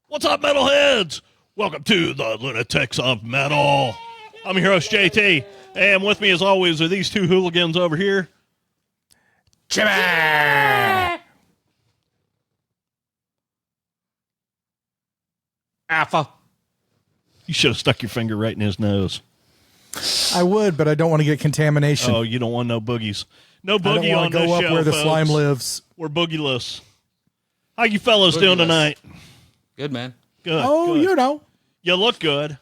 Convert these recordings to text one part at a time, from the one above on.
What's up, metalheads? Welcome to the Lunatics of Metal. I'm your host, JT, and with me, as always, are these two hooligans over here. Jimmy! Alpha. You should have stuck your finger right in his nose. I would, but I don't want to get contamination. Oh, you don't want no boogies. No I boogie don't on want to this go up show, where the folks. slime lives. We're boogieless. How you fellas doing tonight? Good, man. Good. Oh, good. you know. You look good.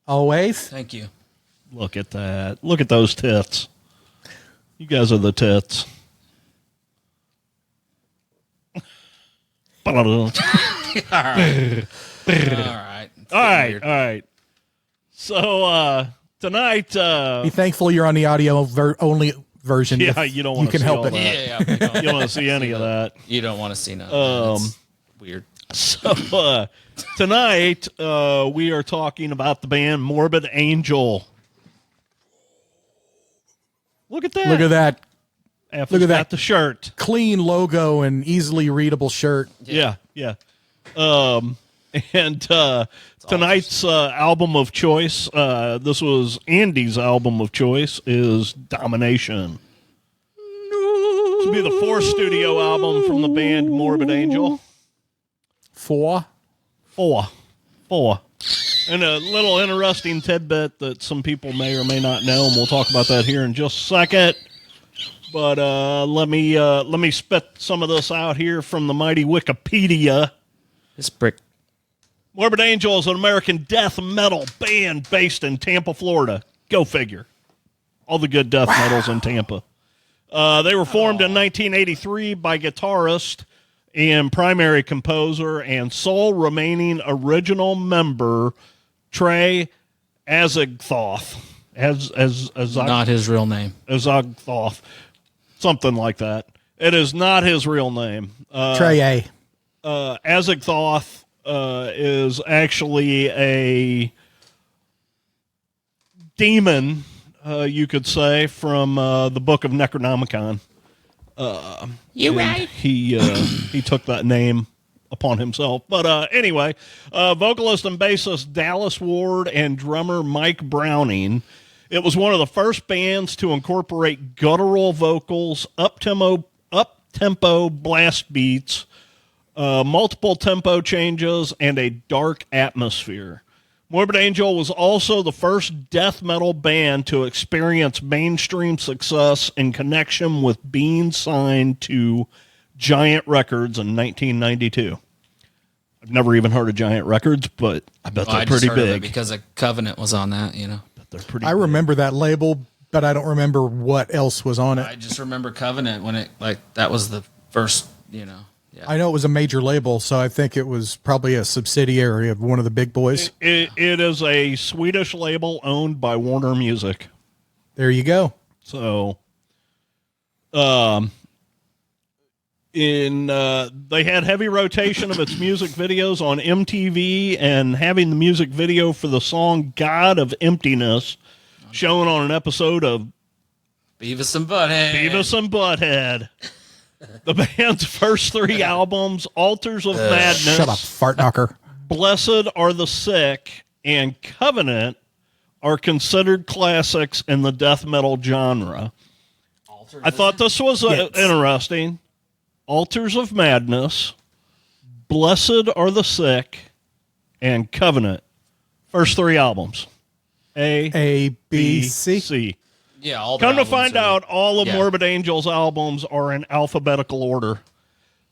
Always. Thank you. Look at that. Look at those tits. You guys are the tits. All All right. So, tonight... Be thankful you're on the audio only version. Yeah, if you don't you want to can see help all it. that. Yeah. You don't want to see any of that. You don't want to see nothing. That's weird. So, tonight, we are talking about the band Morbid Angel. Look at that. Look at that Alpha's look at got that. the shirt. clean logo and easily readable shirt. Yeah. And tonight's album of choice, this was Andy's album of choice, is Domination. This will be the fourth studio album from the band Morbid Angel. Four. And a little interesting tidbit that some people may or may not know, and we'll talk about that here in just a second. But let me spit some of this out here from the mighty Wikipedia. This brick. Morbid Angel is an American death metal band based in Tampa, Florida. Go figure. All the good death metals in Tampa. They were formed in 1983 by guitarist and primary composer and sole remaining original member Trey Azigthoth. Not his real name. Azigthoth. Something like that. It is not his real name. Trey A. Azigthoth is actually a demon, you could say, from the book of Necronomicon. You right? He took that name upon himself. But anyway, vocalist and bassist Dallas Ward and drummer Mike Browning. It was one of the first bands to incorporate guttural vocals, up-tempo blast beats, multiple tempo changes, and a dark atmosphere. Morbid Angel was also the first death metal band to experience mainstream success in connection with being signed to Giant Records in 1992. I've never even heard of Giant Records, but I bet they're pretty big. Because a Covenant was on that, you know. They're pretty I big. remember that label, but I don't remember what else was on it. I just remember Covenant when that was the first, you know. Yeah. I know it was a major label, so I think it was probably a subsidiary of one of the big boys. It is a Swedish label owned by Warner Music. There you go. So, they had heavy rotation of its music videos on MTV, and having the music video for the song "God of Emptiness" shown on an episode of Beavis and Butthead. The band's first three albums, Altars of Madness, Shut up, fart knocker. Blessed Are the Sick, and Covenant are considered classics in the death metal genre. I thought this was interesting. Altars of Madness, Blessed Are the Sick, and Covenant. First three albums. A, B, C. Yeah, all Come to find out, all of yeah. Morbid Angel's albums are in alphabetical order.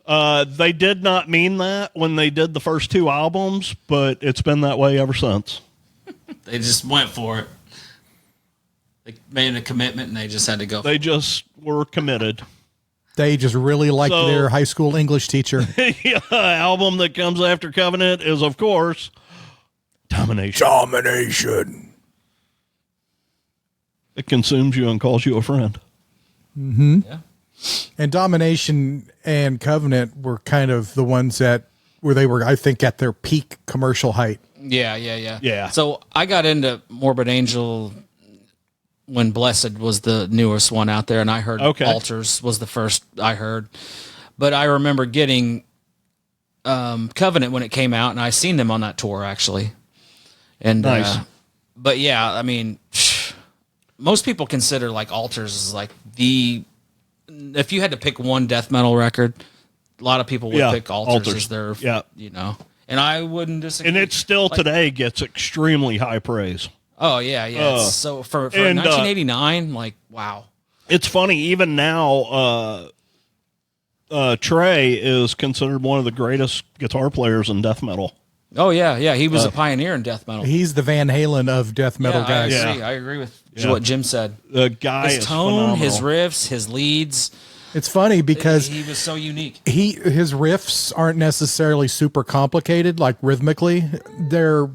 They did not mean that when they did the first two albums, but it's been that way ever since. They just went for it. They made a commitment, and they just had to go. They just were committed. They just really liked So- their high school English teacher. Yeah, album that comes after Covenant is, of course, Domination. Domination. It consumes you and calls you a friend. Yeah. And Domination and Covenant were kind of the ones where they were, I think, at their peak commercial height. Yeah. Yeah. So I got into Morbid Angel when Blessed was the newest one out there, and I heard Altars was the first I heard. But I remember getting Covenant when it came out, and I seen them on that tour, actually. And Nice. But yeah, I mean, most people consider like Altars as like if you had to pick one death metal record, a lot of people would pick Altars as their, you know, and I wouldn't disagree. And it still today gets extremely high praise. Oh yeah. So for 1989, like, wow. It's funny, even now, Trey is considered one of the greatest guitar players in death metal. Oh yeah. He was a pioneer in death metal. He's the Van Halen of death metal guys. I agree with what Jim said. The guy His is tone, phenomenal. his riffs, his leads. It's funny because he was so unique. his riffs aren't necessarily super complicated, like rhythmically. They're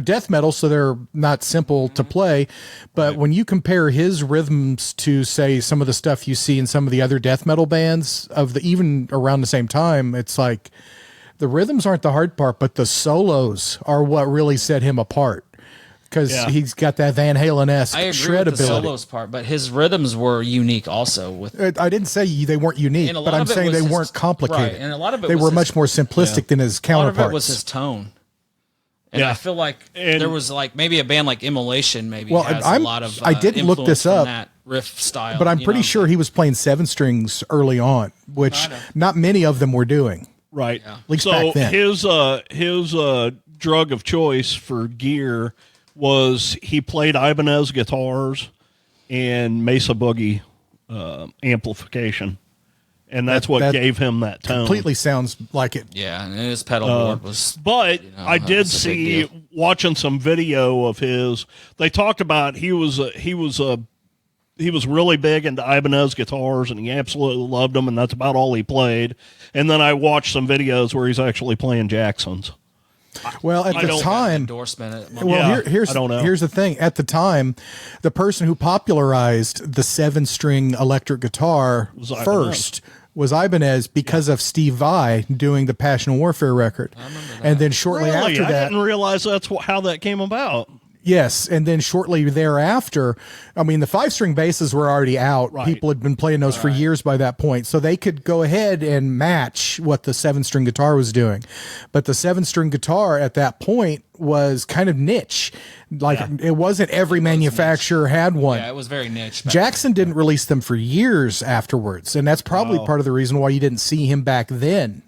death metal, so they're not simple to play. But when you compare his rhythms to, say, some of the stuff you see in some of the other death metal bands even around the same time, it's like the rhythms aren't the hard part, but the solos are what really set him apart. Because he's got that Van Halen-esque I agree shred with the ability. solos part, but his rhythms were unique also. I didn't say they weren't unique, And a but lot I'm of it saying was they his- weren't complicated. right, and a lot of it they was were his- much more simplistic than his A lot counterparts. of it was his tone. And I feel like And- there was like maybe a band like Immolation maybe Well, has I'm- a lot of I didn't look influence this up, from that riff style. But I'm you pretty know? sure he was playing 7-strings early on, which not many of them were doing. Right. At least So back then. his drug of choice for gear was he played Ibanez guitars and Mesa Boogie amplification, and that's what that gave him that tone. Completely sounds like it. Yeah, and his pedal board was But I that did was a big see deal. watching some video of his. They talked about he was really big into Ibanez guitars, and he absolutely loved them, and that's about all he played. And then I watched some videos where he's actually playing Jacksons. Well, at the don't- time, endorsement. well, Yeah, here's I don't know. here's the thing. At the time, the person who popularized the 7-string electric guitar Ibanez. first was Ibanez because of Steve Vai doing the Passion Warfare record. And then shortly Really? after I that, didn't realize that's how that came about. yes, and then shortly thereafter, I mean, the 5-string basses were already out. Right. People had been playing those for years by that point, so they could go ahead and match what the 7-string guitar was doing. But the 7-string guitar at that point was kind of niche. Like, it wasn't every manufacturer had one. Yeah, it was very niche. back Jackson didn't release them for years afterwards, and that's probably part of the reason why you didn't see him back then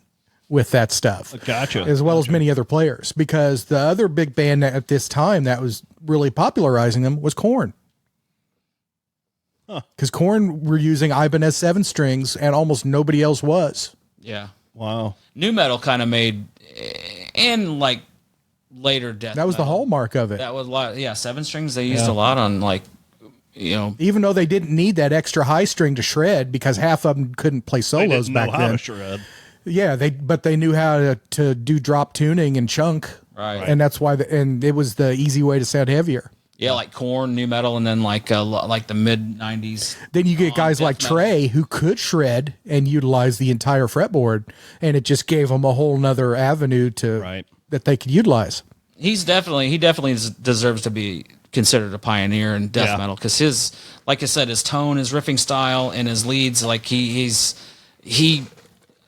with that stuff. Gotcha. As well as many other players, because the other big band at this time that was really popularizing them was Korn. Because Korn were using Ibanez 7-strings, and almost nobody else was. Yeah. Wow. New metal kind of made, and like later death. That was the metal. hallmark of it. That was a lot. Yeah, 7-strings they used a lot on, like, you know. Even though they didn't need that extra high string to shred, because half of them couldn't play I solos didn't know back how then. to shred. Yeah, but they knew how to do drop tuning and chunk, Right. and that's why. And it was the easy way to sound heavier. Yeah, like Korn, new metal, and then like the mid '90s. Then you get guys death like metal. Trey who could shred and utilize the entire fretboard, and it just gave them a whole nother avenue that they could utilize. He definitely deserves to be considered a pioneer in death metal, because his, like I said, his tone, his riffing style, and his leads, like he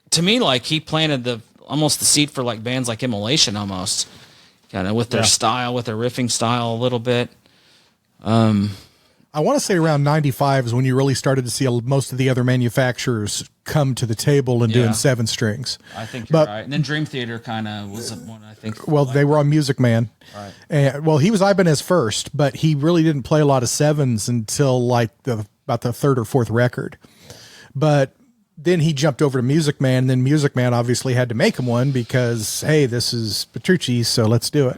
to me, like, he planted almost the seed for like bands like Immolation, almost, kind of with their style, with their riffing style a little bit. I want to say around 95 is when you really started to see most of the other manufacturers come to the table and doing 7-strings. I think you're right. And then Dream Theater kind of was one, I think. Well, they were on Music Man. Right. And, well, he was Ibanez first, but he really didn't play a lot of 7s until like about the 3rd or 4th record. But then he jumped over to Music Man, and then Music Man obviously had to make him one because, hey, this is Petrucci, so let's do it.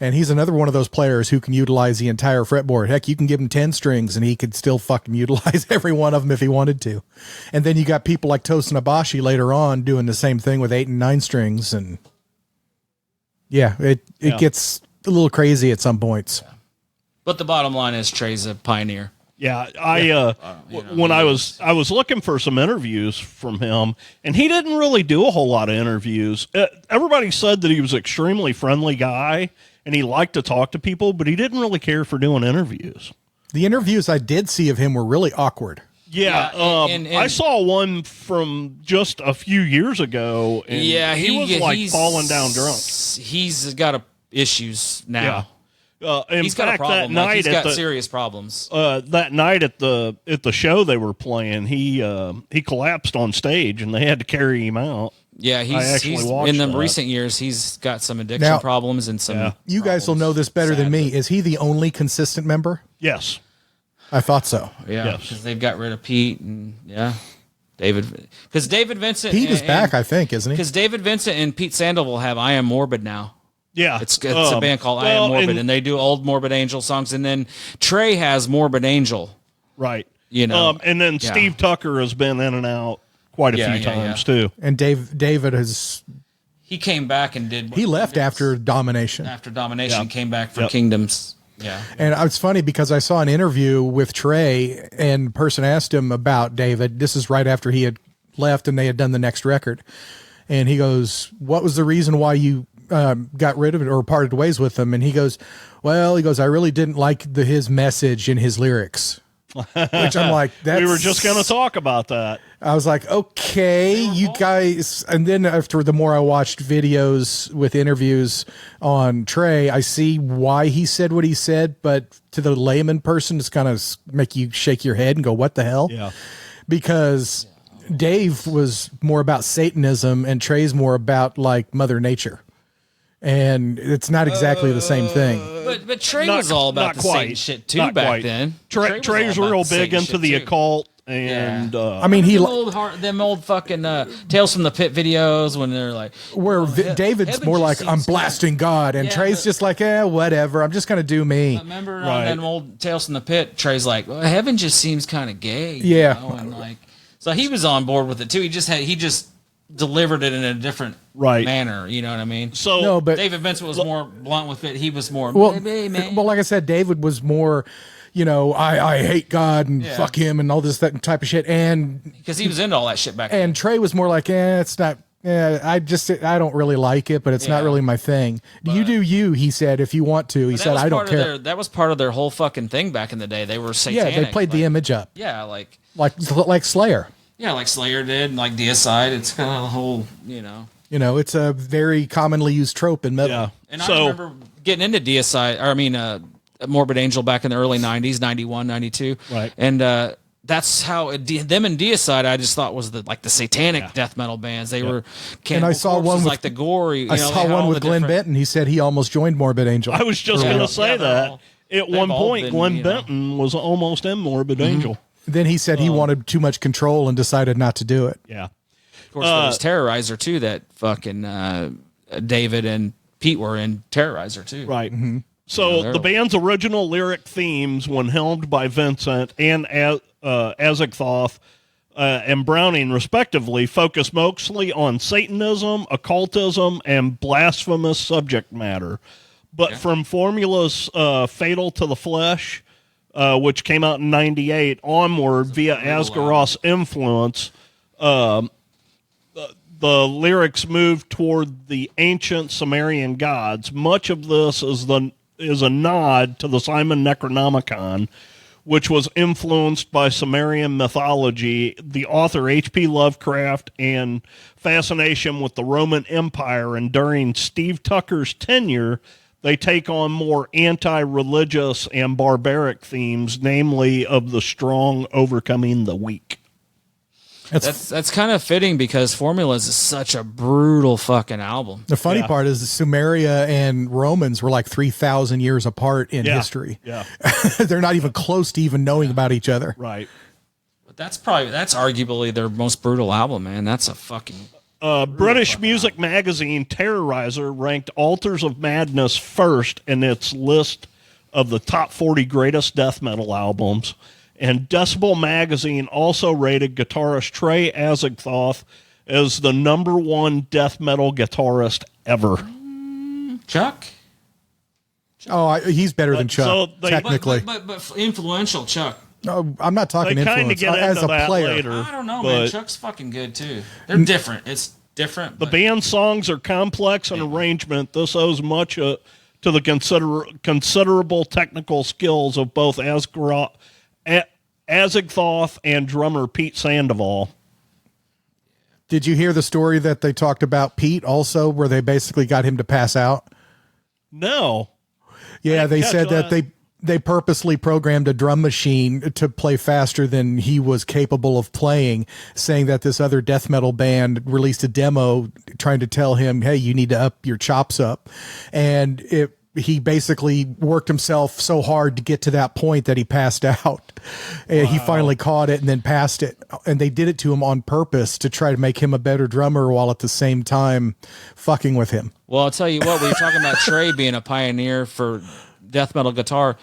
And he's another one of those players who can utilize the entire fretboard. Heck, you can give him 10 strings and he could still fucking utilize every one of them if he wanted to. And then you got people like Tosin Abashi later on doing the same thing with 8 and 9 strings. And yeah, it gets a little crazy at some points. But the bottom line is Trey's a pioneer. Yeah, when I was looking for some interviews from him, and he didn't really do a whole lot of interviews. Everybody said that he was an extremely friendly guy, and he liked to talk to people, but he didn't really care for doing interviews. The interviews I did see of him were really awkward. Yeah, and I saw one from just a few years ago, and he was like falling down drunk. He's got issues now. Yeah. He's got a problem. He's got serious problems. That night at the show they were playing, he collapsed on stage and they had to carry him out. Yeah, he's in the recent years he's got some addiction problems and some. Yeah. You guys will know this better than me. Is he the only consistent member? Yes, I thought so. Yeah, because they've got rid of Pete and David. Because David Vincent, Pete is back, I think, isn't he? Because David Vincent and Pete Sandoval have "I Am Morbid" now. Yeah, it's a band called I Am Morbid, and they do old Morbid Angel songs. And then Trey has Morbid Angel, right? And then Steve Tucker has been in and out quite a few times too. And David has came back and did. He left after Domination. After Domination, came back for Kingdoms. Yeah, and it's funny because I saw an interview with Trey, and the person asked him about David. This is right after he had left, and they had done the next record. And he goes, "What was the reason why you?" Got rid of it or parted ways with him?" And he goes, I really didn't like his message in his lyrics. Which I'm like, we were just going to talk about that. I was like, okay, you guys. And then after the more I watched videos with interviews on Trey, I see why he said what he said. But to the layman person, it's kind of make you shake your head and go, what the hell? Yeah. Because Dave was more about Satanism and Trey's more about like Mother Nature. And it's not exactly the same thing. But Trey was all about the Satan shit too back then. Trey's real big into the occult, and I mean them old fucking Tales from the Pit videos when they're like, where David's more like I'm blasting God, and Trey's just like whatever, I'm just gonna do me. Remember on them old Tales from the Pit, Trey's like, well, heaven just seems kind of gay, and like, so he was on board with it too. He just delivered it in a different manner, you know what I mean? So no, but David Vincent was more blunt with it. He was more well, like I said, David was more, I hate God and fuck him and all that type of shit, and because he was into all that shit back then. And Trey was more like, it's not. I don't really like it, but it's not really my thing. You do you, he said, if you want to. He said, I don't care. That was part of their whole fucking thing back in the day. They were satanic. Yeah, they played the image up. Yeah, like Slayer. Yeah, like Slayer did, and like Deicide. It's kind of a whole, it's a very commonly used trope in metal. Yeah. And I remember getting into Deicide, Morbid Angel back in the early 90s, 91, 92. Right. And that's how them and Deicide I just thought was the satanic death metal bands. They were and I saw one with like the gory. I saw one with Glenn Benton. He said he almost joined Morbid Angel. I was just going to say that. At one point, Glenn Benton was almost in Morbid Angel. Then he said he wanted too much control and decided not to do it. Yeah. Of course, there was Terrorizer, too, that fucking David and Pete were in Terrorizer, too. Right. Mm-hmm. So the band's original lyric themes, when helmed by Vincent and Azigthoth and Browning, respectively, focus mostly on Satanism, occultism, and blasphemous subject matter. But from Formula's Fatal to the Flesh, which came out in 98, onward via Azgaroth's influence, the lyrics moved toward the ancient Sumerian gods. Much of this is a nod to the Simon Necronomicon, which was influenced by Sumerian mythology, the author H.P. Lovecraft, and fascination with the Roman Empire. And during Steve Tucker's tenure, they take on more anti-religious and barbaric themes, namely of the strong overcoming the weak. That's kind of fitting because Formulas is such a brutal fucking album. The funny part is Sumeria and Romans were like 3,000 years apart in history. Yeah. They're not even close to even knowing about each other. Right. But that's arguably their most brutal album, man. That's a fucking British music magazine Terrorizer ranked Altars of Madness first in its list of the top 40 greatest death metal albums. And Decibel magazine also rated guitarist Trey Azigthoth as the #1 death metal guitarist ever. Chuck? Oh, he's better than Chuck, so they- technically. But influential Chuck. No, I'm not talking They kind of influence. get As into a that player. later. I don't know, but man. Chuck's fucking good, too. They're different. It's different. The band's songs are complex in arrangement. This owes much to the considerable technical skills of both Azigthoth and drummer Pete Sandoval. Did you hear the story that they talked about Pete also, where they basically got him to pass out? No. Yeah, they catch said that that. they purposely programmed a drum machine to play faster than he was capable of playing, saying that this other death metal band released a demo trying to tell him, hey, you need to up your chops up. And he basically worked himself so hard to get to that point that he passed out. And he finally caught it and then passed it. And they did it to him on purpose to try to make him a better drummer while at the same time fucking with him. Well, I'll tell you what, we were talking about Trey being a pioneer for death metal guitar.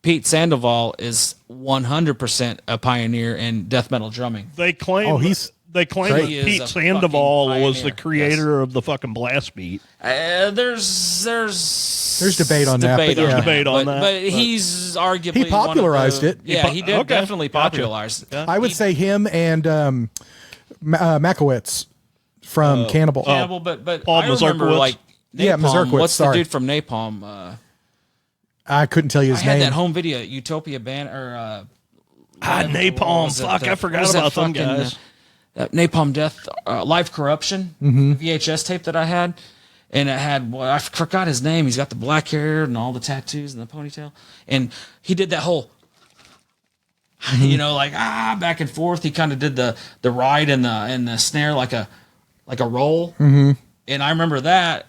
Pete Sandoval is 100% a pioneer in death metal drumming. They claim that He is Pete a Sandoval fucking was the pioneer. creator of the fucking blast beat. There's debate on that, but There's debate on that, But he's arguably He popularized one of it. the, Yeah, he did okay, definitely gotcha. popularized it. I would say him and Makowitz from Cannibal. Cannibal, but Paul I remember Mazurkiewicz. like Napalm. Yeah, Mazurkiewicz, What's sorry. the dude from Napalm? I couldn't tell you I his had name. that home video, Utopia Band or Napalm. Fuck, I forgot about them guys. That Napalm Death Live Corruption VHS tape that I had, and it had I forgot his name. He's got the black hair and all the tattoos and the ponytail, and he did that whole. Like back and forth. He kind of did the ride and the snare like a roll. Mm-hmm. And I remember that.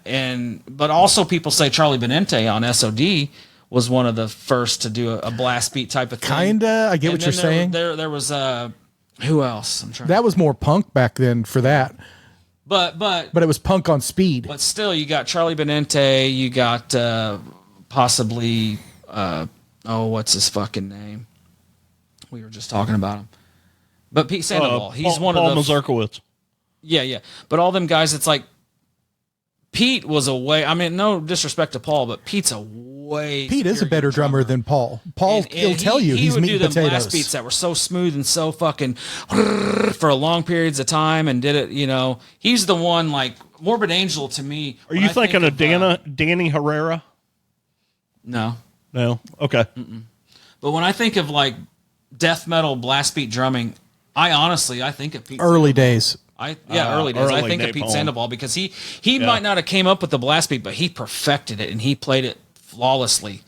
But also people say Charlie Benente on SOD was one of the first to do a blast beat type of thing. Kinda, I get what you're saying. There was who else? I'm trying. That was more punk back then for that. But But it was punk on speed. But still, you got Charlie Benente. You got possibly what's his fucking name? We were just talking about him. But Pete Sandoval, he's one Paul of the Mazurkiewicz. Yeah. But all them guys, it's like Pete was a way. I mean, no disrespect to Paul, but Pete's a way. Pete is a better drummer than Paul. Paul, And he'll tell you he he's would meat do and them potatoes. blast beats that were so smooth and so fucking for long periods of time, and did it. He's the one like Morbid Angel to me. Are you thinking of Danny Herrera? No. No. Okay. But when I think of like death metal blast beat drumming, I think of Pete. Early days. Early days. I early think of Pete Napalm. Sandoval because he might not have came up with the blast beat, but he perfected it and he played it flawlessly.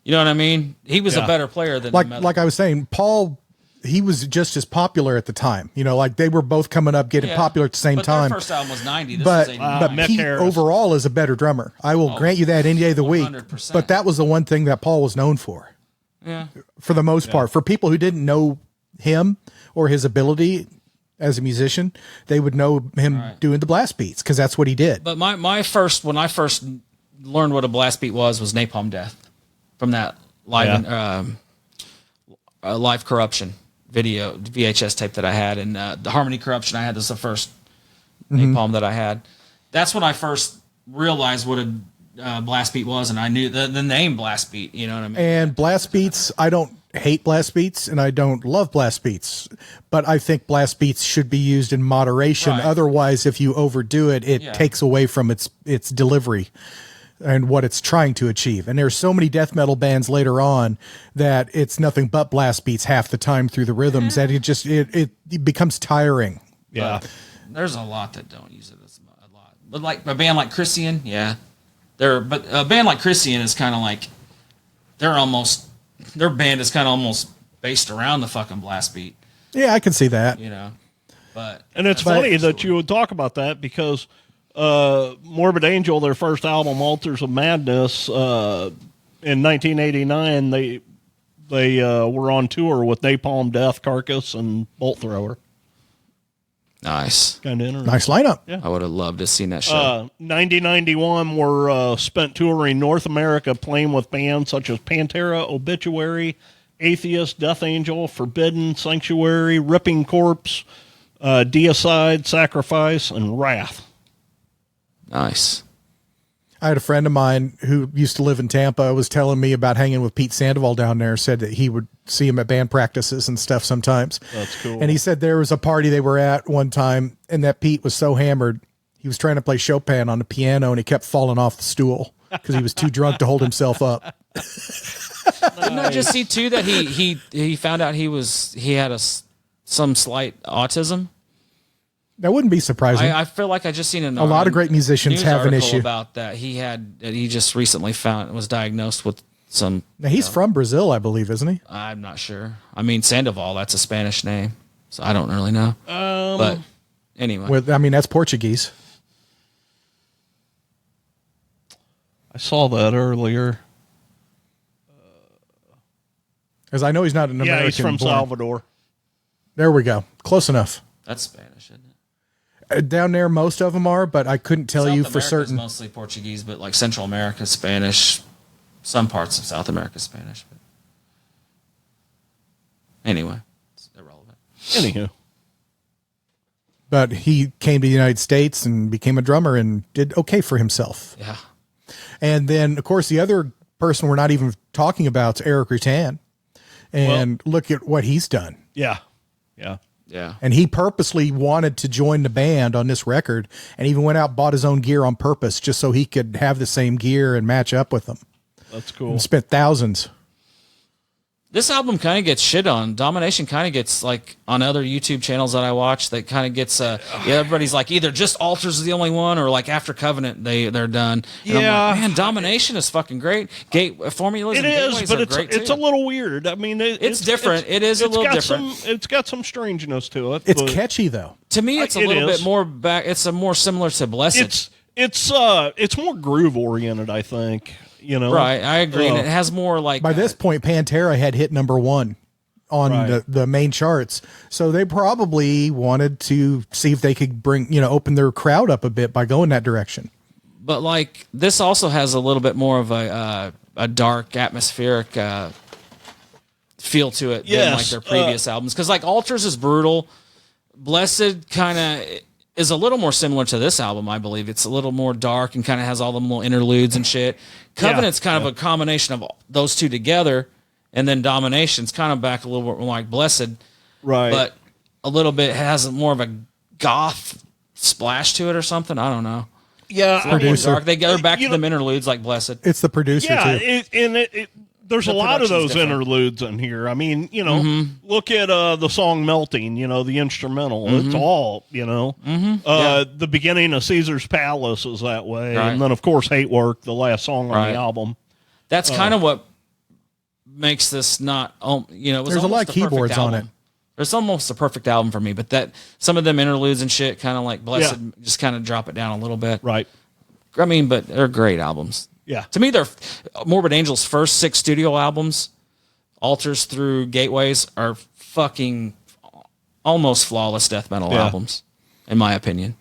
You know what I mean? He was a better player than Like I was saying, Paul, he was just as popular at the time. Like they were both coming up, getting popular at the same time. Their first album was 90. This But was 89. Pete Harris. overall is a better drummer. I will grant you that any day of the week. 100%. But that was the one thing that Paul was known for. Yeah. For the most part, for people who didn't know him or his ability as a musician, they would know him doing the blast beats because that's what he did. But when I first learned what a blast beat was Napalm Death from that live live corruption video VHS tape that I had, and the Harmony Corruption I had. This is the first Napalm that I had. That's when I first realized what a blast beat was, and I knew the name blast beat. You know what I mean? And blast beats, I don't hate blast beats and I don't love blast beats, but I think blast beats should be used in moderation. Right. Otherwise, if you overdo it, it takes away from its delivery and what it's trying to achieve. And there's so many death metal bands later on that it's nothing but blast beats half the time through the rhythms that it becomes tiring. Yeah. But there's a lot that don't use it a lot. But like a band like Christian, but a band like Christian is kind of like their band is kind of almost based around the fucking blast beat, Yeah, I can see that. But And it's funny that you would talk about that because Morbid Angel, their first album, Altars of Madness, in 1989, they were on tour with Napalm Death, Carcass, and Bolt Thrower. Nice. Kind of interesting. Nice lineup. Yeah. I would have loved to have seen that show. 90-91 were spent touring North America, playing with bands such as Pantera, Obituary, Atheist, Death Angel, Forbidden, Sanctuary, Ripping Corpse, Deicide, Sacrifice, and Wrath. Nice. I had a friend of mine who used to live in Tampa, was telling me about hanging with Pete Sandoval down there, said that he would see him at band practices and stuff sometimes. That's cool. And he said there was a party they were at one time, and that Pete was so hammered, he was trying to play Chopin on the piano, and he kept falling off the stool because he was too drunk to hold himself up. Didn't I just see too that he found out he had some slight autism? That wouldn't be surprising. I feel like I just seen a lot of great musicians have an issue about that. He just recently was diagnosed with some. Now he's from Brazil, I believe, isn't he? I'm not sure. I mean, Sandoval, that's a Spanish name, so I don't really know. But anyway, that's Portuguese. I saw that earlier. Because I know he's not an American. Yeah, he's from Salvador. There we go. Close enough. that's Spanish, isn't it? Down there, most of them are, but I couldn't tell South you for America's certain. mostly Portuguese, but like Central America, Spanish. Some parts of South America, Spanish. But anyway, it's irrelevant. Anywho. But he came to the United States and became a drummer and did okay for himself. Yeah. And then, of course, the other person we're not even talking about is Eric Rutan. And look at what he's done. Yeah. Yeah. Yeah. And he purposely wanted to join the band on this record and even went out and bought his own gear on purpose just so he could have the same gear and match up with them. That's cool. And spent thousands. This album kind of gets shit on. Domination kind of gets, like, on other YouTube channels that I watch, that kind of gets, everybody's like, either just Altars is the only one, or like After Covenant, they're done. And I'm like, man, Domination is fucking great. Formulas it and is, Gateways but are great it's too. a little weird. I mean, it's different. It is a little different. It's got some strangeness to it. It's catchy, though. To me, it's a little bit more back. It's a more similar to Blessed. It's more groove oriented, I think. You know, right? I agree. And it has more like by this point, Pantera had hit #1 on the main charts, so they probably wanted to see if they could open their crowd up a bit by going that direction. But like this also has a little bit more of a dark, atmospheric feel to it than like their previous albums. Because like Altars is brutal, Blessed kind of is a little more similar to this album, I believe. It's a little more dark and kind of has all the little interludes and shit. Covenant's kind of a combination of those two together, and then Domination's kind of back a little bit more like Blessed, right? But a little bit has more of a goth splash to it or something. I don't know. Yeah, dark. They're back to them interludes like Blessed. It's the producer too. There's a lot of those interludes in here. I mean, look at the song Melting, the instrumental. It's all, the beginning of Caesar's Palace is that way. Right. And then, of course, Hate Work, the last song on the album. That's kind of what makes this not, it was there's a lot of keyboards on it. It's almost a perfect album for me, but that some of them interludes and shit kind of like Blessed just kind of drop it down a little bit. Right. I mean, but they're great albums. Yeah. To me, they're Morbid Angel's first 6 studio albums, Altars through Gateways, are fucking almost flawless death metal albums, in my opinion.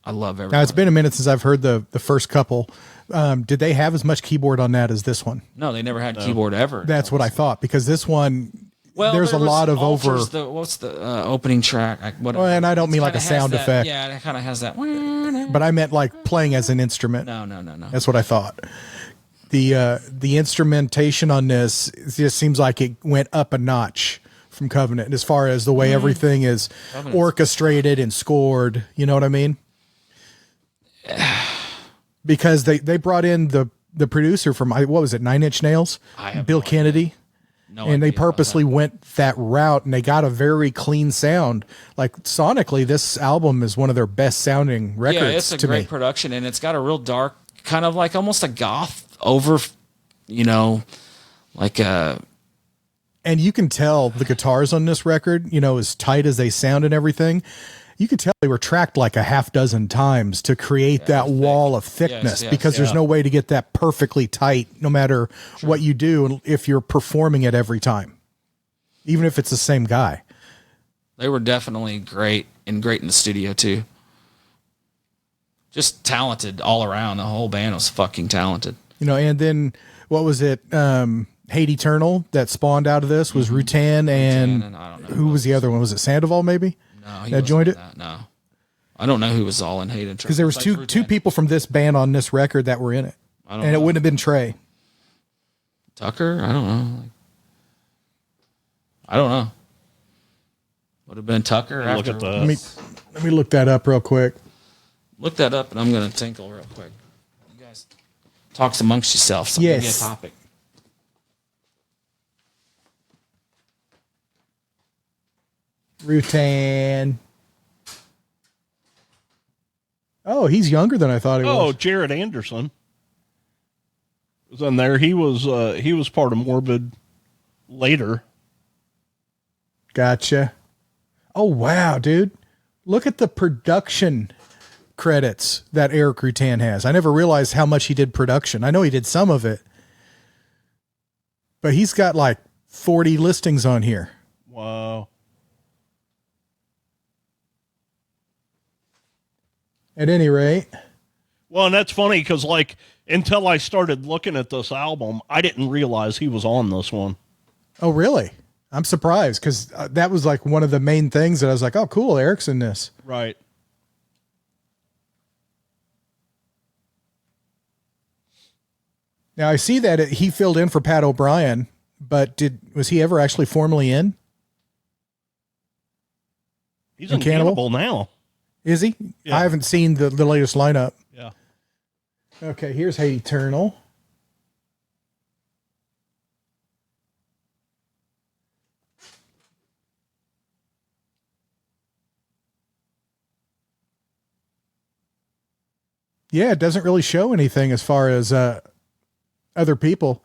I love everything. Now, it's been a minute since I've heard the first couple. Did they have as much keyboard on that as this one? No, they never had keyboard ever. That's what I thought, because this one, there's a lot of Altars, what's the opening track? And I don't mean like a sound effect. Yeah, it kind of has that. But I meant like playing as an instrument. No. That's what I thought. The instrumentation on this just seems like it went up a notch from Covenant as far as the way everything is orchestrated and scored. You know what I mean? Because they brought in the producer from, what was it, 9 Inch Nails? Bill Kennedy. And they purposely went that route, and they got a very clean sound. Like sonically, this album is one of their best sounding records. Yeah, it's a great production, and it's got a real dark, kind of like almost a goth like a. And you can tell the guitars on this record, as tight as they sound and everything. You can tell they were tracked like a half dozen times to create that wall of thickness, because there's no way to get that perfectly tight no matter what you do if you're performing it every time, even if it's the same guy. They were definitely great and great in the studio too. Just talented all around. The whole band was fucking talented. And then what was it? Hate Eternal that spawned out of this was Rutan and I don't know who was the other one? Was it Sandoval maybe? No, he that joined it. No, I don't know who was all in Hate Eternal. Because there was two people from this band on this record that were in it, and it wouldn't have been Trey. Tucker? I don't know. I don't know. Would have been Tucker. Look at that. Let me look that up real quick. Look that up, and I'm going to tinkle real quick. You guys talk amongst yourselves. So yes. Give me a topic. Rutan. Oh, he's younger than I thought he was. Oh, Jared Anderson was in there. He was part of Morbid later. Gotcha. Oh, wow, dude. Look at the production credits that Eric Rutan has. I never realized how much he did production. I know he did some of it, but he's got like 40 listings on here. Wow. At any rate. Well, and that's funny because, like, until I started looking at this album, I didn't realize he was on this one. Oh, really? I'm surprised because that was like one of the main things that I was like, oh, cool, Eric's in this. Right. Now, I see that he filled in for Pat O'Brien, but was he ever actually formally in? He's in Cannibal now. Is he? Yeah. I haven't seen the latest lineup. Yeah. Okay, here's Hate Eternal. Yeah, it doesn't really show anything as far as other people.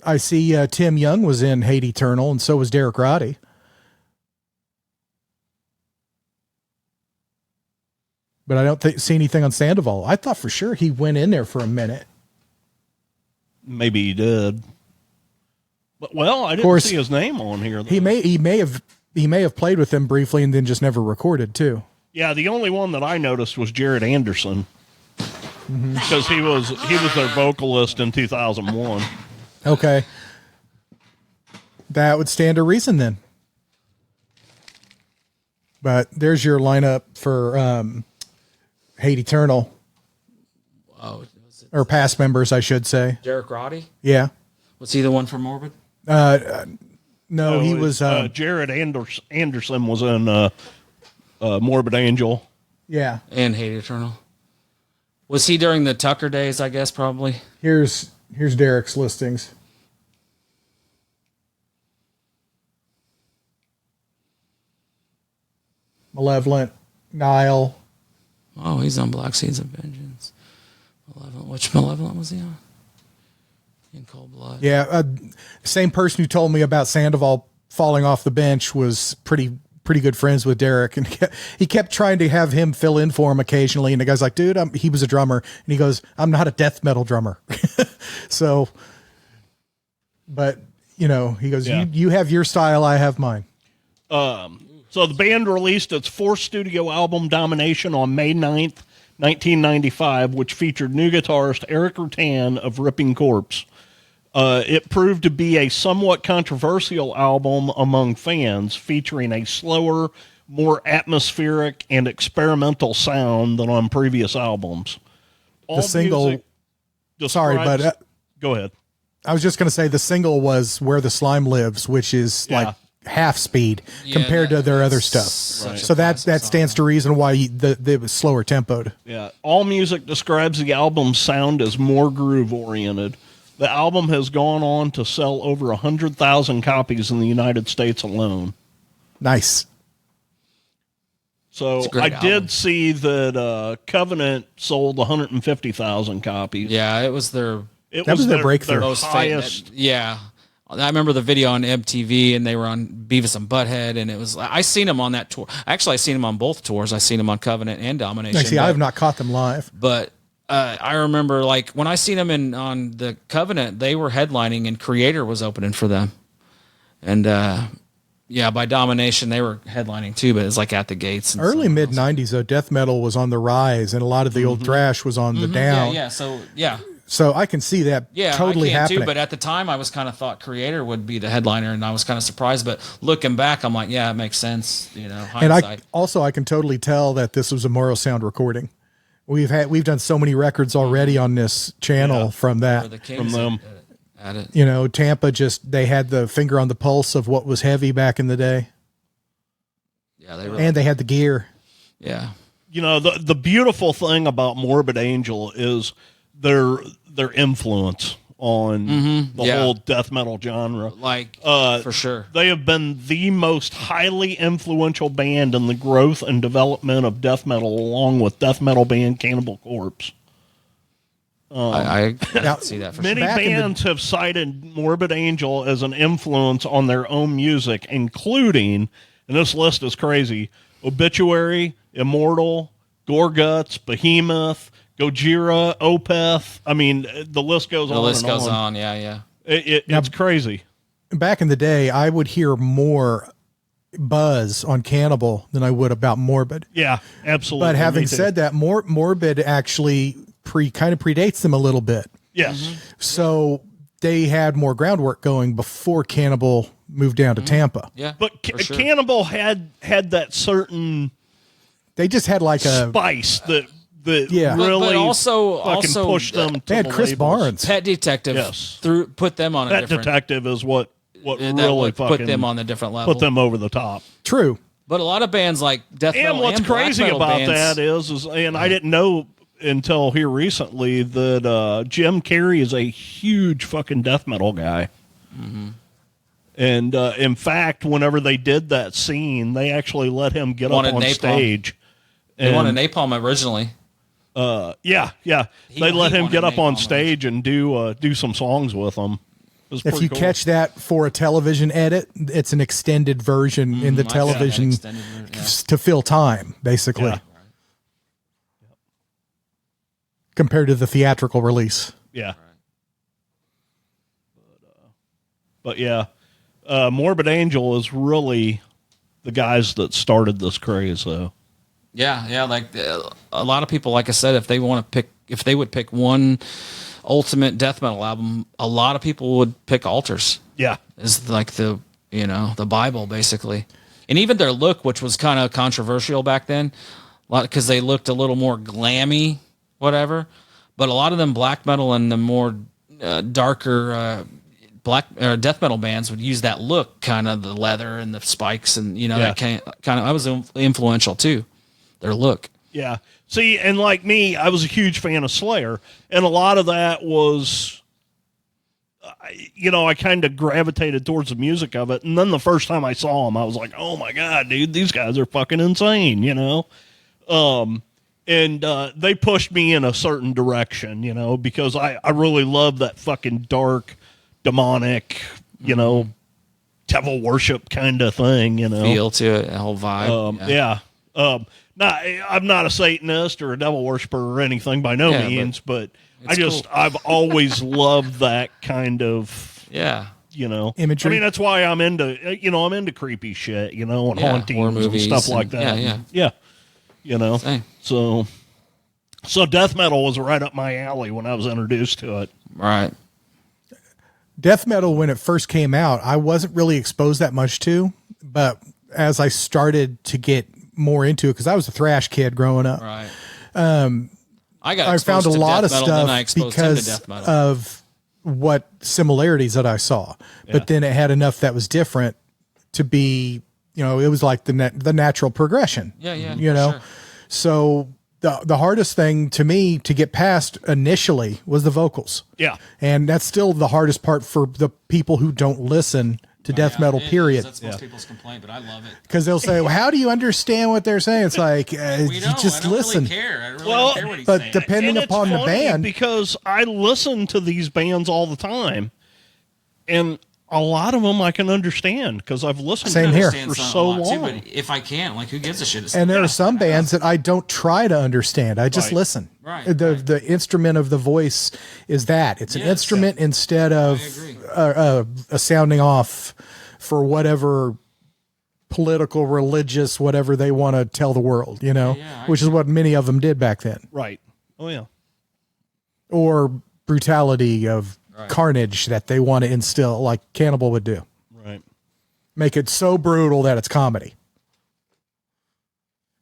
I see Tim Young was in Hate Eternal, and so was Derek Roddy. But I don't see anything on Sandoval. I thought for sure he went in there for a minute. Maybe he did. But, well, I didn't see his name on here, though. He may have played with them briefly and then just never recorded too. Yeah, the only one that I noticed was Jared Anderson. Because he was their vocalist in 2001. Okay. That would stand to reason then. But there's your lineup for Hate Eternal. Oh, or past members, I should say. Derek Roddy? Yeah. Was he the one from Morbid? No, he was... Jared Anderson was in Morbid Angel. Yeah. And Hate Eternal. Was he during the Tucker days, I guess, probably? Here's Derek's listings. Malevolent, Nile. Oh, he's on Black Seeds of Vengeance. Malevolent. Which Malevolent was he on? In Cold Blood. Yeah, same person who told me about Sandoval falling off the bench was pretty good friends with Derek, and he kept trying to have him fill in for him occasionally, and the guy's like, dude, he was a drummer, and he goes, I'm not a death metal drummer. So, but, he goes, yeah. You have your style, I have mine. So the band released its fourth studio album, Domination, on May 9th, 1995, which featured new guitarist Eric Rutan of Ripping Corpse. It proved to be a somewhat controversial album among fans, featuring a slower, more atmospheric and experimental sound than on previous albums. The single, sorry, but go ahead. I was just going to say the single was Where the Slime Lives, which is like half speed compared to their other stuff. Right. So that stands to reason why it was slower tempoed. Yeah. All Music describes the album's sound as more groove oriented. The album has gone on to sell over 100,000 copies in the United States alone. Nice. So I did see that Covenant sold 150,000 copies. Yeah, it was their breakthrough. Their highest. Yeah. I remember the video on MTV, and they were on Beavis and Butthead, and it was. I seen them on that tour. Actually, I seen them on both tours. I seen them on Covenant and Domination. See, I have not caught them live, but I remember like when I seen them on the Covenant, they were headlining, and Creator was opening for them, and by Domination, they were headlining too, but it's like at the gates. And Early mid '90s, though, death metal was on the rise, and a lot of the old thrash was on the down. So I can see that totally happening. Too, but at the time, I was kind of thought Creator would be the headliner, and I was kind of surprised. But looking back, I'm like, yeah, it makes sense. Hindsight. And I can totally tell that this was a Morrow Sound recording. We've done so many records already on this channel from that. From them. At it. Tampa they had the finger on the pulse of what was heavy back in the day. Yeah, and they had the gear. Yeah. The beautiful thing about Morbid Angel is their influence on the whole death metal genre. For sure. They have been the most highly influential band in the growth and development of death metal, along with death metal band Cannibal Corpse. I see that for many sure. Many bands have cited Morbid Angel as an influence on their own music, including, and this list is crazy, Obituary, Immortal, Gorguts, Behemoth, Gojira, Opeth. I mean, the list goes on. The list goes on. Yeah. It's crazy. Back in the day, I would hear more buzz on Cannibal than I would about Morbid. Yeah, absolutely. But having said that, Morbid actually kind of predates them a little bit. Yes. So they had more groundwork going before Cannibal moved down to Tampa. Yeah. But Cannibal had that certain. They just had like a spice that yeah. really but also pushed them to they had the Chris labels. Barnes. Pet Detective put them on a Pet different. Detective is what really put them on a different level. Put them over the top. True. But a lot of bands like death metal and what's and black crazy metal about bands, that is and I didn't know until here recently that Jim Carrey is a huge fucking death metal guy. And in fact, whenever they did that scene, they actually let him get up on stage. They wanted Napalm originally. Yeah. They let him get up on stage and do some songs with them. If you catch that for a television edit, it's an extended version in the television to fill time, basically. Yeah. Compared to the theatrical release. Yeah. But yeah, Morbid Angel is really the guys that started this craze, though. Yeah, like a lot of people, like I said, if they would pick one ultimate death metal album, a lot of people would pick Altars. Yeah. It's like the Bible, basically. And even their look, which was kind of controversial back then, because they looked a little more glammy, whatever. But a lot of them black metal and the more darker death metal bands would use that look, kind of the leather and the spikes, and that kind of that was influential too. Their look. Yeah. See, and like me, I was a huge fan of Slayer, and a lot of that was, I kind of gravitated towards the music of it. And then the first time I saw them, I was like, oh my God, dude, these guys are fucking insane, And they pushed me in a certain direction, because I really love that fucking dark, demonic, devil worship kind of thing, Feel to it, the whole vibe. I'm not a Satanist or a devil worshiper or anything by no means, but I've always loved that kind of, imagery. I mean, that's why I'm into creepy shit, and hauntings and stuff like that. Yeah. Same. So death metal was right up my alley when I was introduced to it. Right. Death metal, when it first came out, I wasn't really exposed that much to, but as I started to get more into it, because I was a thrash kid growing up. Right. I found a lot of stuff because of what similarities that I saw, but then it had enough that was different to be, it was like the natural progression. Yeah. Sure. So the hardest thing to me to get past initially was the vocals. Yeah. And that's still the hardest part for the people who don't listen to death metal, period. That's most people's complaint, but I love it. Because they'll say, well, how do you understand what they're saying? It's like, you just listen. Really care. I really don't care what he's but saying. depending upon the band. Because I listen to these bands all the time, and a lot of them I can understand because I've listened Same to here. them for so long. Too, but if I can't, who gives a shit? And there are some bands that I don't try to understand. I just listen. Right. The instrument of the voice is that. It's an instrument instead of a sounding off for whatever political, religious, whatever they want to tell the world, which is what many of them did back then. Right. Oh, yeah. Or brutality of carnage that they want to instill, like Cannibal would do. Right. Make it so brutal that it's comedy.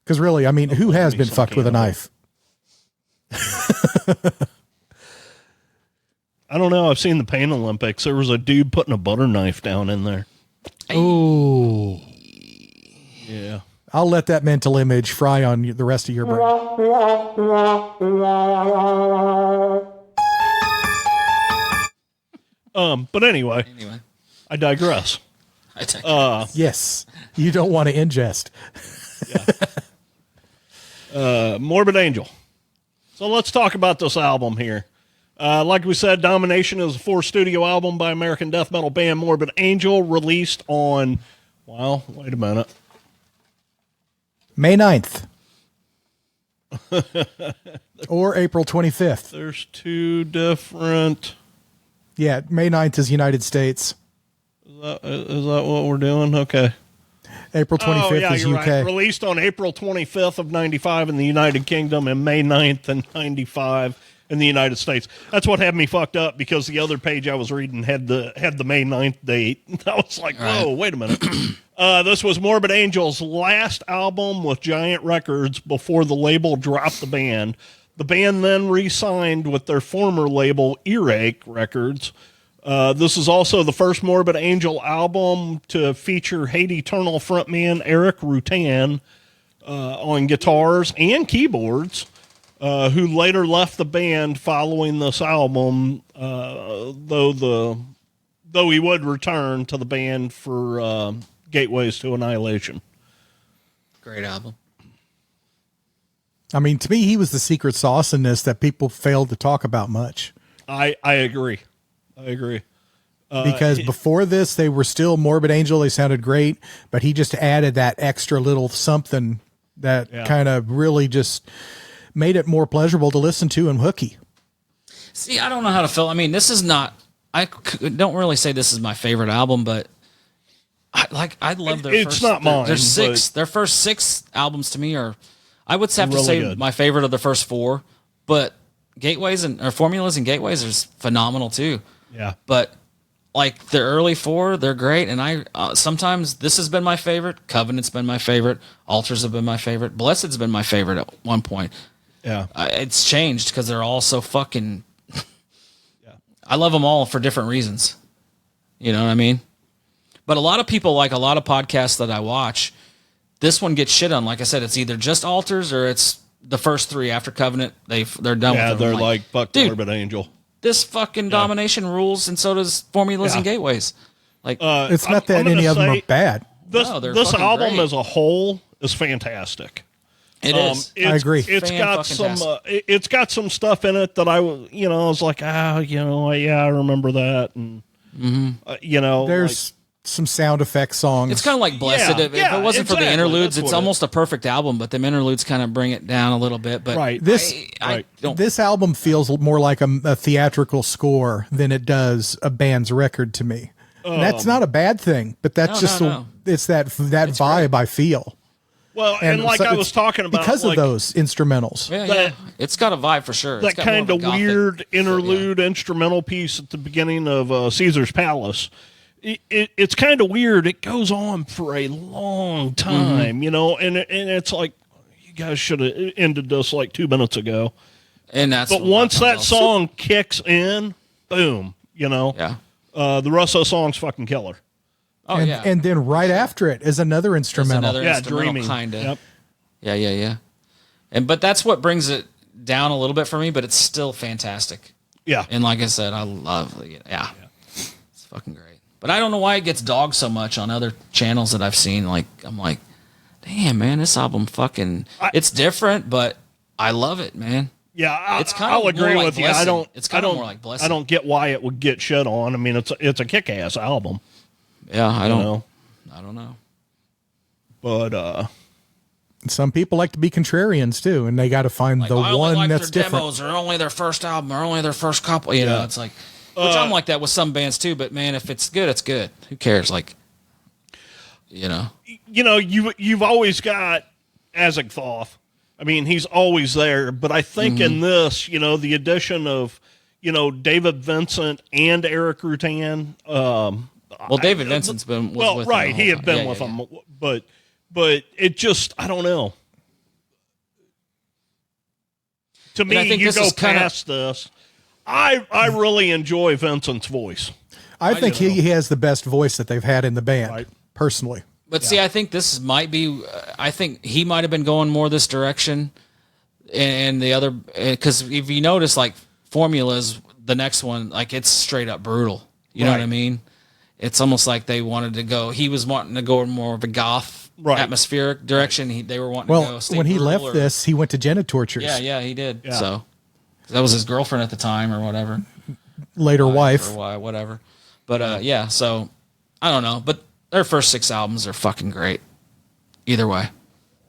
Because really, I mean, who has been fucked with a knife? I don't know. I've seen the Pain Olympics. There was a dude putting a butter knife down in there. Oh. Yeah. I'll let that mental image fry on the rest of your brain. But anyway, I digress. Yes. You don't want to ingest. Morbid Angel. So let's talk about this album here. Like we said, Domination is a 4 studio album by American death metal band Morbid Angel, released on, well, wait a minute. May 9th. Or April 25th. There's 2 different. Yeah, May 9th is United States. Is that what we're doing? Okay. April 25th is UK. Right. Released on April 25th of 95 in the United Kingdom and May 9th in 95 in the United States. That's what had me fucked up, because the other page I was reading had the May 9th date. I was like, whoa, wait a minute. This was Morbid Angel's last album with Giant Records before the label dropped the band. The band then re-signed with their former label, Earache Records. This is also the first Morbid Angel album to feature Hate Eternal frontman Eric Rutan on guitars and keyboards, who later left the band following this album, though he would return to the band for Gateways to Annihilation. Great album. I mean, to me, he was the secret sauce in this that people failed to talk about much. I agree. Because before this, they were still Morbid Angel. They sounded great, but he just added that extra little something that kind of really just made it more pleasurable to listen to and hooky. See, I don't know how to feel. I mean, this is not, I don't really say this is my favorite album, but I love their it's not mine. Their first 6 albums to me are, I would have to really say good. My favorite of the first 4, but Gateways or Formulas and Gateways is phenomenal too. Yeah. But like the early 4, they're great. And I, sometimes this has been my favorite. Covenant's been my favorite. Altars have been my favorite. Blessed's been my favorite at one point. Yeah. It's changed because they're all so fucking, I love them all for different reasons. You know what I mean? But a lot of people, like a lot of podcasts that I watch, this one gets shit on. Like I said, it's either just Altars or it's the first 3 after Covenant. They're done with them. Yeah, they're like fuck Morbid Angel. This fucking Domination rules, and so does Formulas and Gateways. Like, it's not that any of them are bad. This album great. As a whole is fantastic. It is. I agree. It's got some stuff in it that I was like, I remember that, and there's some sound effect songs. It's kind of like Blessed. If it wasn't for the interludes, it's almost a perfect album, but the interludes kind of bring it down a little bit. But this album feels more like a theatrical score than it does a band's record to me. And that's not a bad thing, but that's it's that vibe great. I feel. Well, and like I was talking about, because of those instrumentals. Yeah, it's got a vibe for sure. That kind of weird interlude instrumental piece at the beginning of Caesar's Palace. It's kind of weird. It goes on for a long time, and it's like, you guys should have ended this like 2 minutes ago. But once that song kicks in, boom, the rest of the song's fucking killer. Oh, and then right after it is another instrumental. Dreaming. Kind of. Yep. Yeah. But that's what brings it down a little bit for me, but it's still fantastic. Yeah. And like I said, I love it. Yeah. It's fucking great. But I don't know why it gets dogged so much on other channels that I've seen. Like, I'm like, damn, man, this album it's different, but I love it, man. Yeah, I'll agree with you. It's kind of more like Blessed. I don't get why it would get shit on. I mean, it's a kick-ass album. Yeah, I don't know. But some people like to be contrarians too, and they got to find the one that's different. Demos or only their first album or only their first couple. You know, it's like, which I'm like that with some bands too. But man, if it's good, it's good. Who cares? Like, you know. You've always got Azigthoth. I mean, he's always there, but I think in this, the addition of, David Vincent and Eric Rutan. David Vincent's been with right. him He had been with him, but it just, I don't know. To me, you go past this. I really enjoy Vincent's voice. I think he has the best voice that they've had in the band, personally. But see, I think this might be. I think he might have been going more this direction, and the other, because if you notice, like Formulas, the next one, like it's straight up brutal. You know what I mean? It's almost like they wanted to go. He was wanting to go more of a goth, atmospheric direction. They were wanting to go. When he left this, he went to Genitortures. Yeah, he did. Yeah. So that was his girlfriend at the time, or whatever. Later wife, or whatever. But so I don't know. But their first 6 albums are fucking great. Either way,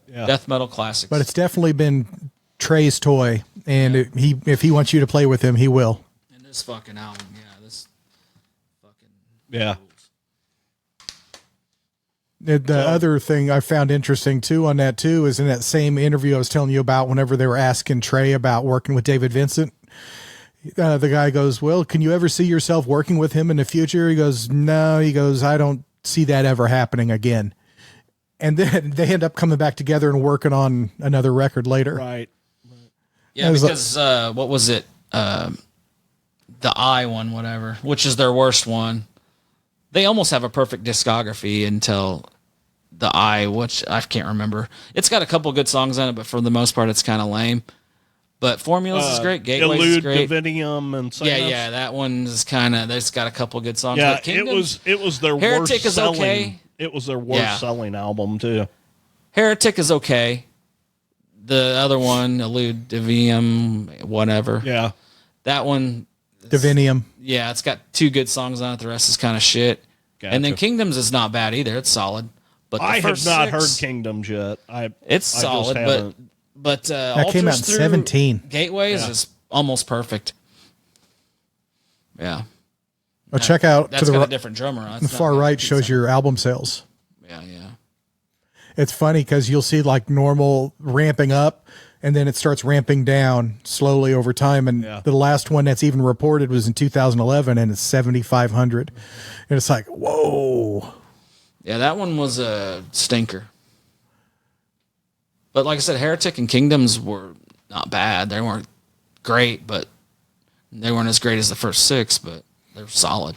death metal classics. But it's definitely been Trey's toy, and if he wants you to play with him, he will. And this fucking album, this fucking The other thing I found interesting too on that too is in that same interview I was telling you about, whenever they were asking Trey about working with David Vincent. The guy goes, well, can you ever see yourself working with him in the future? He goes, no. He goes, I don't see that ever happening again. And then they end up coming back together and working on another record later. Right. Yeah, because what was it? The I one, whatever, which is their worst one. They almost have a perfect discography until the I, which I can't remember. It's got a couple good songs on it, but for the most part, it's kind of lame. But Formulas is great. Gateway is great. Divinium and Sinus. Yeah, that one is kind of. It's got a couple good songs. Yeah, it was their Heretic worst is selling. okay. It was their worst selling album too. Heretic is okay. The other one, Elude Divinium, whatever. Yeah, that one. Divinium. Yeah, it's got 2 good songs on it. The rest is kind of shit. Gotcha. And then Kingdoms is not bad either. It's solid. But I have not heard Kingdoms yet. It's solid, but that came out in 2017. Gateway is almost perfect. Yeah. Well, check out that's got a different drummer. The far right shows your album sales. Yeah. It's funny because you'll see like normal ramping up, and then it starts ramping down slowly over time. And the last one that's even reported was in 2011, and it's 7,500. And it's like, whoa. Yeah, that one was a stinker. But like I said, Heretic and Kingdoms were not bad. They weren't great, but they weren't as great as the first 6, but they're solid.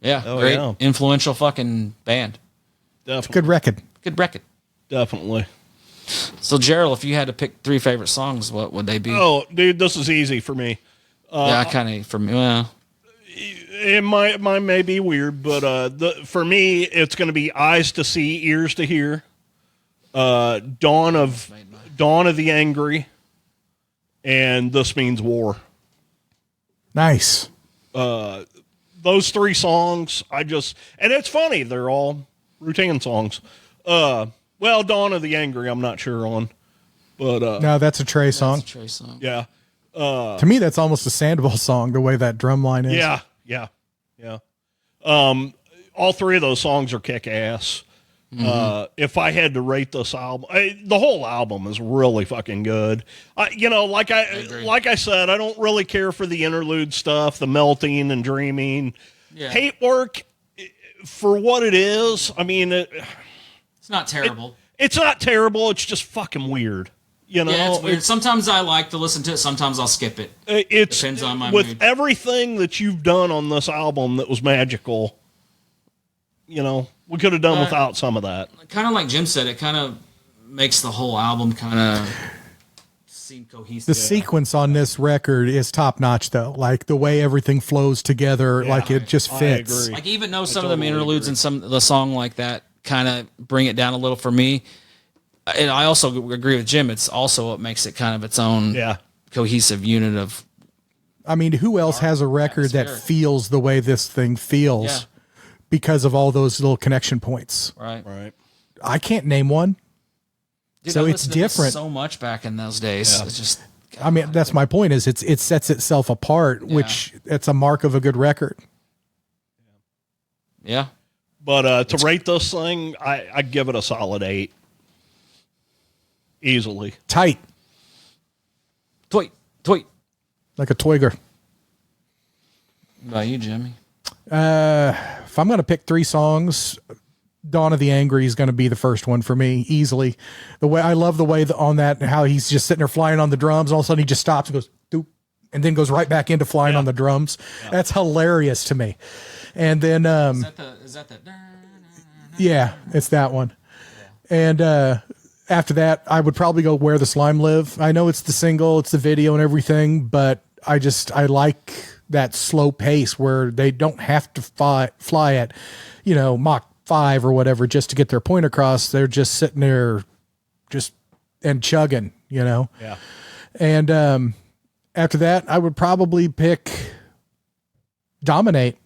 Yeah, great, influential fucking band. Definitely. Good record. Definitely. So, Gerald, if you had to pick 3 favorite songs, what would they be? Oh, dude, this is easy for me. For me, well. Mine may be weird, but for me, it's going to be Eyes to See, Ears to Hear, Dawn of the Angry, and This Means War. Nice. Those 3 songs, and it's funny, they're all Rutan songs. Well, Dawn of the Angry, I'm not sure on, but no, that's a Trey song. That's a Trey song. Yeah. To me, that's almost a Sandoval song, the way that drum line is. Yeah. All 3 of those songs are kick ass. If I had to rate this album, the whole album is really fucking good. Like I said, I don't really care for the interlude stuff, the melting and dreaming. Yeah. Hate Work, for what it is, I mean, it's not terrible. It's not terrible. It's just fucking weird. Yeah, it's weird. Sometimes I like to listen to it. Sometimes I'll skip it. It depends on my mood. With everything that you've done on this album that was magical, we could have done without some of that. Kind of like Jim said, it kind of makes the whole album kind of seem cohesive. The sequence on this record is top notch, though. Like the way everything flows together, like it just fits. I agree. Like even though some of them interludes and some of the song like that kind of bring it down a little for me. And I also agree with Jim. It's also what makes it kind of its own cohesive unit of. I mean, who else has a record that feels the way this thing feels because of all those little connection points? Right. I can't name one. Dude, so it's different. So much back in those days. Yeah. It's just. God, I mean, that's my point. Is it sets itself apart, which it's a mark of a good record. Yeah. But to rate this thing, I'd give it a solid 8. Easily. Tight. Tweet. Like a twigger. What about you, Jimmy? If I'm going to pick 3 songs, Dawn of the Angry is going to be the first one for me, easily. I love the way on that, how he's just sitting there flying on the drums, and all of a sudden he just stops and goes, doop, and then goes right back into flying on the drums. Yeah. That's hilarious to me. And then, is that the? Yeah, it's that one. Yeah. And, after that, I would probably go Where the Slime Live. I know it's the single, it's the video and everything, but I like that slow pace where they don't have to fly at, Mach 5 or whatever just to get their point across. They're just sitting there and chugging, Yeah. And after that, I would probably pick Dominate.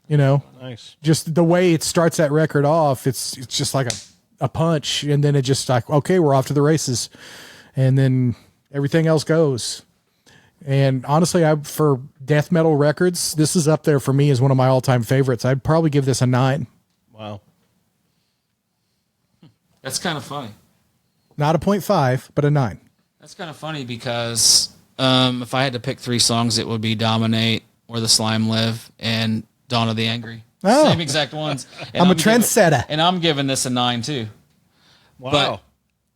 Nice. Just the way it starts that record off, it's just like a punch, and then it just like, okay, we're off to the races, and then everything else goes. And honestly, for death metal records, this is up there for me as one of my all-time favorites. I'd probably give this a 9. Wow. That's kind of funny. Not a 0.5, but a 9. That's kind of funny because if I had to pick 3 songs, it would be Dominate, Where the Slime Live, and Dawn of the Angry. Oh. Same exact ones. And I'm a trendsetter. And I'm giving this a 9 too. Wow.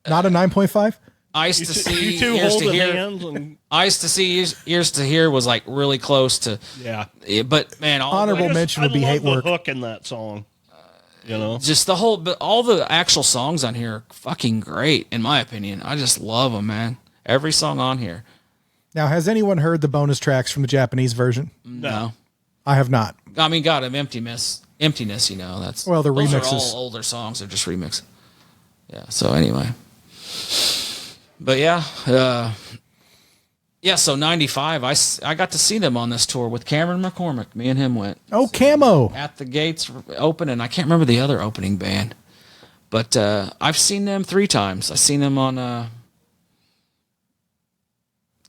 But, not a 9.5? Eyes to see, you two ears hold to hear. hands and Eyes to see, ears to hear was like really close to. Yeah. But man, honorable mention would be Hate Work. The hook in that song. Just all the actual songs on here are fucking great in my opinion. I just love them, man. Every song on here. Now, has anyone heard the bonus tracks from the Japanese version? No. I have not. I mean, God of Emptiness, that's well, the those remixes. are all older songs. They're just remixed. Yeah. So anyway, but yeah. So 95. I got to see them on this tour with Cameron McCormick. Me and him went. Oh, Camo! At the gates open, and I can't remember the other opening band, but I've seen them 3 times. I've seen them on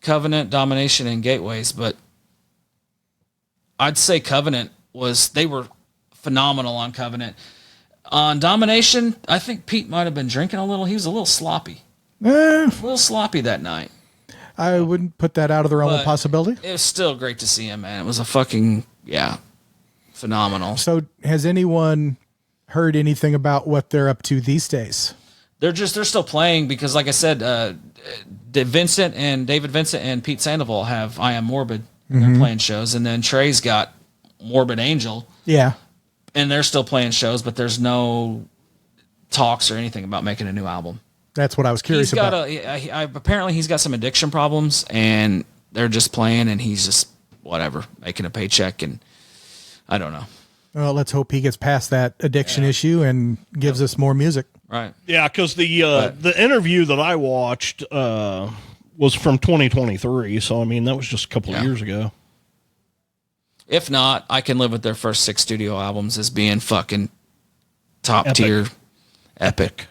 Covenant, Domination, and Gateways, but I'd say Covenant they were phenomenal on Covenant. On Domination, I think Pete might have been drinking a little. He was a little sloppy. A little sloppy that night. I wouldn't put that out of the realm of possibility. It was still great to see him, man. It was a fucking, phenomenal. So has anyone heard anything about what they're up to these days? They're still playing because, like I said, David Vincent and Pete Sandoval have I Am Morbid. They're playing shows, and then Trey's got Morbid Angel. Yeah. And they're still playing shows, but there's no talks or anything about making a new album. That's what I was curious about. Apparently he's got some addiction problems, and they're just playing, and he's just whatever, making a paycheck, and I don't know. Well, let's hope he gets past that addiction issue and gives us more music. Right. Yeah, because the interview that I watched was from 2023, so I mean that was just a couple of years ago. If not, I can live with their first 6 studio albums as being fucking top tier, epic.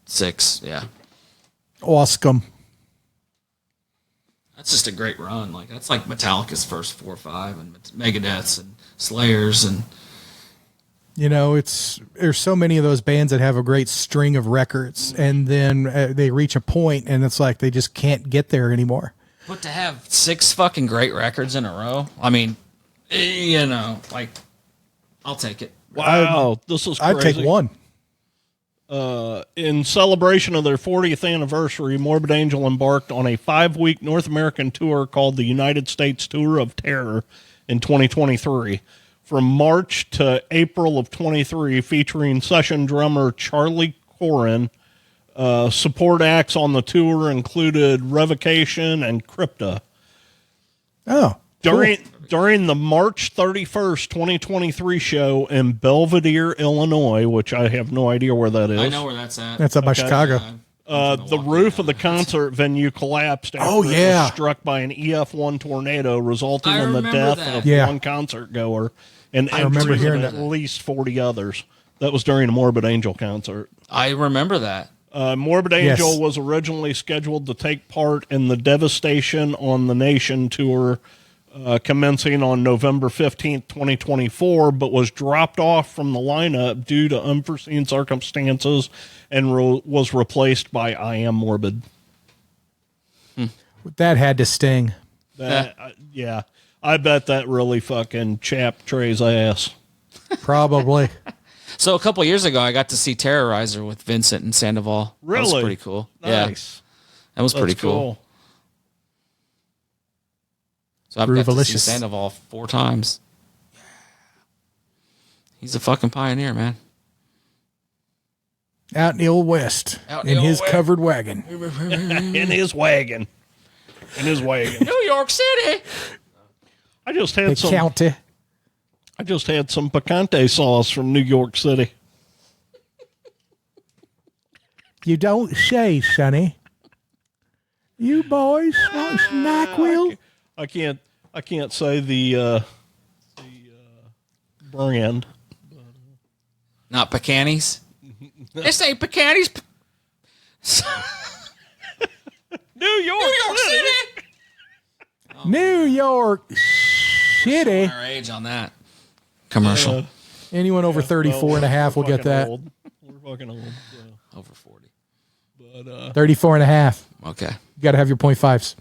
6, yeah. Awesome. That's just a great run. Like that's like Metallica's first 4 or 5, and Megadeth's and Slayer's, and there's so many of those bands that have a great string of records, and then they reach a point, and it's like they just can't get there anymore. But to have 6 fucking great records in a row, I mean, like I'll take it. Wow, this is crazy. I'd take 1. In celebration of their 40th anniversary, Morbid Angel embarked on a 5-week North American tour called the United States Tour of Terror in 2023. From March to April of 23, featuring session drummer Charlie Corin. Support acts on the tour included Revocation and Crypta. Oh, During the March 31st, 2023 show in Belvedere, Illinois, which I have no idea where that is. I know where that's at. That's up by Chicago. The roof of the concert venue collapsed after it was struck by an EF1 tornado, resulting in the death of one concert goer and injuring at least 40 others. That was during a Morbid Angel concert. I remember that. Morbid Angel was originally scheduled to take part in the Devastation on the Nation tour commencing on November 15th, 2024, but was dropped off from the lineup due to unforeseen circumstances and was replaced by I Am Morbid. That had to sting. Yeah, I bet that really fucking chapped Trey's ass. Probably. So a couple years ago, I got to see Terrorizer with Vincent and Sandoval. Really? That was pretty cool. Nice. Yeah, that was pretty cool. So I've got to see Sandoval 4 times. He's a fucking pioneer, man. Out in the old West. In his covered wagon. In his wagon. In his wagon. New York City. I just had some county. I just had some picante sauce from New York City. You don't say, Sonny. You boys want some NyQuil? I can't say the brand. Not Picanis. This ain't Picanis. New York City. New York City. Our age on that commercial. Anyone over 34 and a half will get that. Old. We're fucking old. Over 40. But 34 and a half. Okay. You got to have your 0.5s.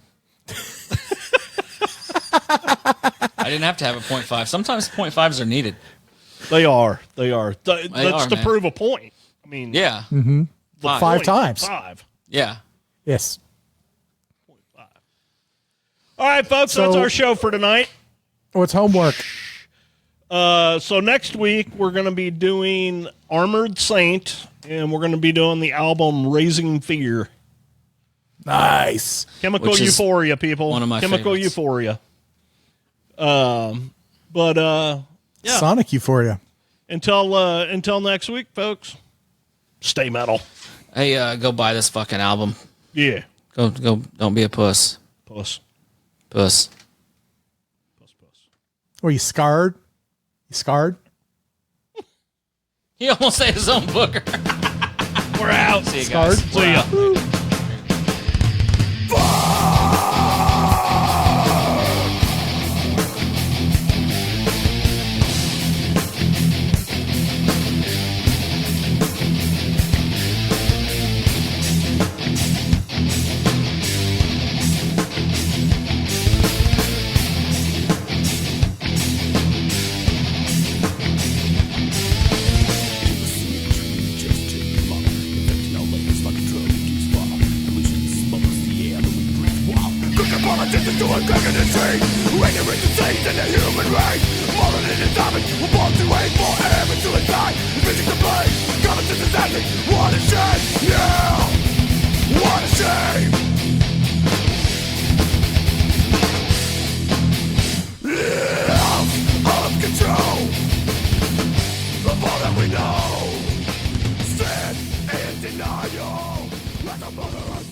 I didn't have to have a 0.5. Sometimes 0.5s are needed. They are. That's to man. prove a point. I mean, Yeah. Mm-hmm. 5 times. 5. Yeah. Yes. All right, folks, that's our show for tonight. What's homework? So next week we're going to be doing Armored Saint, and we're going to be doing the album Raising Fear. Nice. Chemical Euphoria, people. One of my Chemical favorites. Euphoria. Yeah. Sonic Euphoria. Until next week, folks. Stay metal. Hey, go buy this fucking album. Yeah. Go. Don't be a puss. Puss. Puss. Were you scarred? You scarred? He almost ate his own booger. We're out. See you guys. Scarred? See ya. To a crack in the tree, ignorant disease in the human race. Fallen in the diamond, we're born to hate, forever suicide. Vision to blame, common sense is acting. What a shame, yeah, what a shame. Out of control, of all that we know. Stand in denial, let the mother us